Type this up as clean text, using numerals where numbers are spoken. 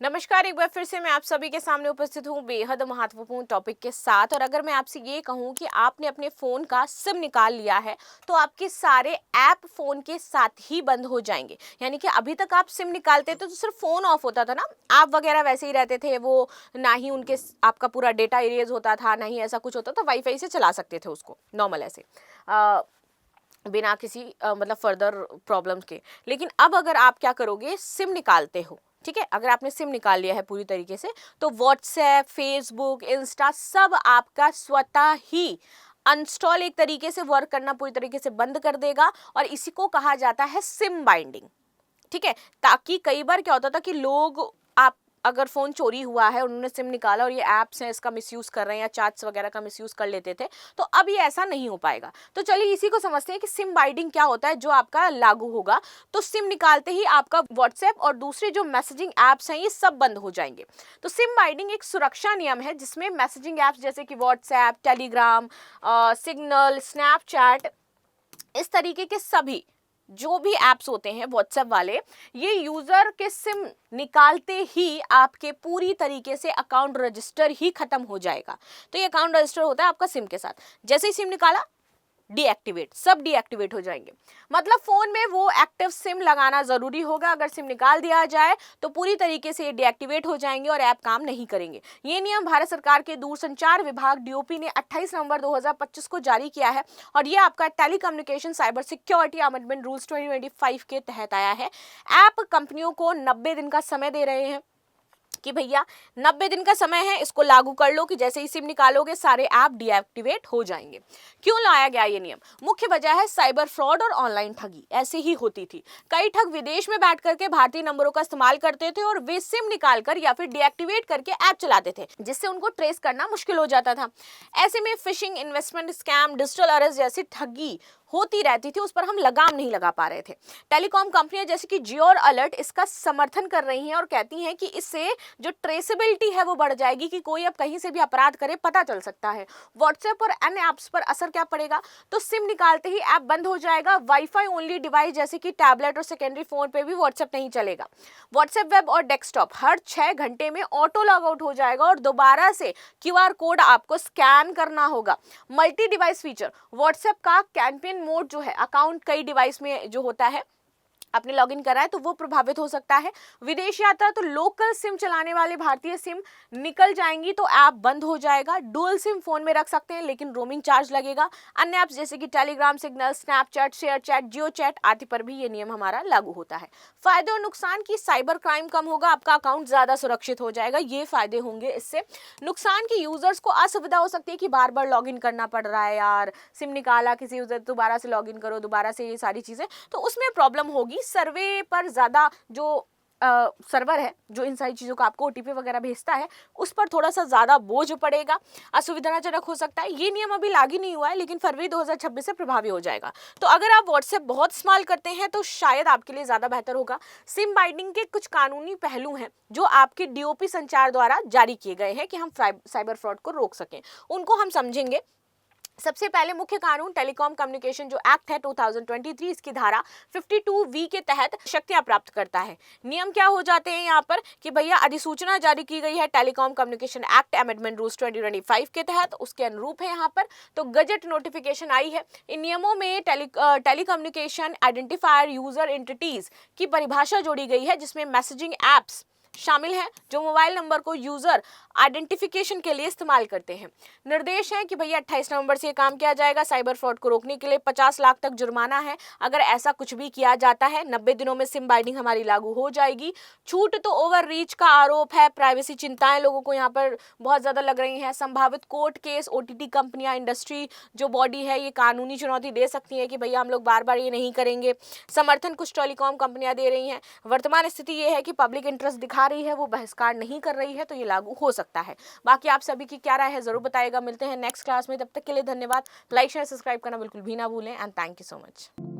नमस्कार, एक बार फिर से मैं आप सभी के सामने उपस्थित हूँ बेहद महत्वपूर्ण टॉपिक के साथ। और अगर मैं आपसे ये कहूँ कि आपने अपने फ़ोन का सिम निकाल लिया है तो आपके सारे ऐप फ़ोन के साथ ही बंद हो जाएंगे। यानी कि अभी तक आप सिम निकालते थे तो सिर्फ फ़ोन ऑफ होता था ना, ऐप वगैरह वैसे ही रहते थे, वो ना ही उनके आपका पूरा डेटा इरेज होता था, ना ही ऐसा कुछ होता था, वाईफाई से चला सकते थे उसको नॉर्मल ऐसे बिना किसी मतलब फर्दर प्रॉब्लम्स के। लेकिन अब अगर आप क्या करोगे, सिम निकालते हो, ठीक है, अगर आपने सिम निकाल लिया है पूरी तरीके से, तो व्हाट्सएप, फेसबुक, इंस्टा सब आपका स्वतः ही अनस्टॉल एक तरीके से वर्क करना पूरी तरीके से बंद कर देगा। और इसी को कहा जाता है सिम बाइंडिंग, ठीक है। ताकि कई बार क्या होता था कि लोग, आप अगर फोन चोरी हुआ है, उन्होंने सिम निकाला और ये ऐप्स हैं इसका मिसयूज कर रहे हैं या चैट्स वगैरह का मिसयूज कर लेते थे, तो अब ये ऐसा नहीं हो पाएगा। तो चलिए इसी को समझते हैं कि सिम बाइंडिंग क्या होता है जो आपका लागू होगा। तो सिम निकालते ही आपका व्हाट्सएप और दूसरे जो मैसेजिंग ऐप्स हैं ये सब बंद हो जाएंगे। तो सिम बाइंडिंग एक सुरक्षा नियम है जिसमें मैसेजिंग ऐप्स जैसे कि व्हाट्सएप, टेलीग्राम, सिग्नल, स्नैपचैट, इस तरीके के सभी जो भी ऐप्स होते हैं व्हाट्सएप वाले, ये यूजर के सिम निकालते ही आपके पूरी तरीके से अकाउंट रजिस्टर ही खत्म हो जाएगा। तो ये अकाउंट रजिस्टर होता है आपका सिम के साथ। जैसे ही सिम निकाला, डीएक्टिवेट, सब डीएक्टिवेट हो जाएंगे। मतलब फोन में वो एक्टिव सिम लगाना जरूरी होगा। अगर सिम निकाल दिया जाए तो पूरी तरीके से ये डीएक्टिवेट हो जाएंगे और ऐप काम नहीं करेंगे। ये नियम भारत सरकार के दूरसंचार विभाग डीओपी ने 28 नवंबर 2025 को जारी किया है और ये आपका telecommunication cyber security amendment rules 2025 के तहत आया है। ऐप कंपनियों को 90 दिन का समय दे रहे हैं कि भैया 90 दिन का समय है, इसको लागू कर लो कि जैसे ही सिम निकालोगे सारे ऐप डीएक्टिवेट हो जाएंगे। क्यों लाया गया ये नियम? मुख्य वजह है साइबर फ्रॉड और ऑनलाइन ठगी। ऐसे ही होती थी, कई ठग विदेश में बैठ करके भारतीय नंबरों का इस्तेमाल करते थे और वे सिम निकालकर या फिर डीएक्टिवेट करके ऐप चलाते थे, जिससे उनको ट्रेस करना मुश्किल हो जाता था। ऐसे में fishing, investment scam, digital arrest जैसी ठगी होती रहती थी, उस पर हम लगाम नहीं लगा पा रहे थे। टेलीकॉम कंपनियां जैसे कि जियो और अलर्ट इसका समर्थन कर रही हैं और कहती हैं कि इससे जो ट्रेसेबिलिटी है वो बढ़ जाएगी, कि कोई अब कहीं से भी अपराध करे पता चल सकता है। व्हाट्सएप और अन्य ऐप्स पर असर क्या पड़ेगा? तो सिम निकालते ही ऐप बंद हो जाएगा। वाईफाई ओनली डिवाइस जैसे कि टैबलेट और सेकेंडरी फोन पे भी व्हाट्सएप नहीं चलेगा। व्हाट्सएप वेब और डेस्कटॉप हर 6 घंटे में ऑटो लॉग आउट हो जाएगा और दोबारा से क्यूआर कोड आपको स्कैन करना होगा। मल्टी डिवाइस फीचर, व्हाट्सएप का कैंपेन मोड जो है, अकाउंट कई डिवाइस में जो होता है, आपने लॉगिन करा है तो वो प्रभावित हो सकता है। विदेश यात्रा, तो लोकल सिम चलाने वाले भारतीय सिम निकल जाएंगी तो ऐप बंद हो जाएगा। डुअल सिम फोन में रख सकते हैं लेकिन रोमिंग चार्ज लगेगा। अन्य ऐप्स जैसे कि Telegram, Signal, Snapchat, ShareChat, JioChat आदि पर भी ये नियम हमारा लागू होता है। फायदे और नुकसान की, साइबर क्राइम कम होगा, आपका अकाउंट ज्यादा सुरक्षित हो जाएगा, ये फायदे होंगे इससे। नुकसान की, यूजर्स को असुविधा हो सकती है कि बार बार लॉगिन करना पड़ रहा है, यार सिम निकाला किसी यूजर, दोबारा से लॉगिन करो, दोबारा से, ये सारी चीजें, तो उसमें प्रॉब्लम होगी। सर्वे पर ज्यादा जो सर्वर है जो इन सारी चीज़ों का आपको ओटीपी वगैरह भेजता है, उस पर थोड़ा सा ज़्यादा बोझ पड़ेगा, असुविधाजनक हो सकता है। ये नियम अभी लागू नहीं हुआ है लेकिन फरवरी 2026 से प्रभावी हो जाएगा। तो अगर आप व्हाट्सएप बहुत इस्तेमाल करते हैं तो शायद आपके लिए ज़्यादा बेहतर होगा। सिम बाइंडिंग के कुछ कानूनी पहलू हैं जो आपके डीओपी संचार द्वारा जारी किए गए हैं कि हम साइबर फ्रॉड को रोक सकें, उनको हम समझेंगे। सबसे पहले मुख्य कानून टेलीकॉम कम्युनिकेशन जो एक्ट है 2023, इसकी धारा 52V के तहत शक्तियां प्राप्त करता है। नियम क्या हो जाते हैं यहाँ पर कि भैया अधिसूचना जारी की गई है telecom communication act amendment rules 2025 के तहत, उसके अनुरूप है यहाँ पर। तो गजट नोटिफिकेशन आई है। इन नियमों में टेलीकम्युनिकेशन आइडेंटिफायर यूजर एंटिटीज की परिभाषा जोड़ी गई है, जिसमें मैसेजिंग एप्स शामिल हैं जो मोबाइल नंबर को यूजर आइडेंटिफिकेशन के लिए इस्तेमाल करते हैं। निर्देश है कि भैया 28 नवंबर से काम किया जाएगा। साइबर फ्रॉड को रोकने के लिए 50 लाख तक जुर्माना है अगर ऐसा कुछ भी किया जाता है। 90 दिनों में सिम बाइंडिंग हमारी लागू हो जाएगी। छूट तो ओवर रीच का आरोप है, प्राइवेसी चिंताएं लोगों को यहाँ पर बहुत ज्यादा लग रही हैं। संभावित कोर्ट केस, ओटीटी कंपनियां, इंडस्ट्री जो बॉडी है ये कानूनी चुनौती दे सकती है कि भैया हम लोग बार बार ये नहीं करेंगे। समर्थन कुछ टेलीकॉम कंपनियां दे रही हैं। वर्तमान स्थिति ये है कि पब्लिक इंटरेस्ट दिखा रही है, वो बहिष्कार नहीं कर रही है, तो ये लागू हो सकता है। बाकी आप सभी की क्या राय है जरूर बताइएगा। मिलते हैं नेक्स्ट क्लास में, तब तक के लिए धन्यवाद। लाइक शेयर सब्सक्राइब करना बिल्कुल भी ना भूलें and thank you so much.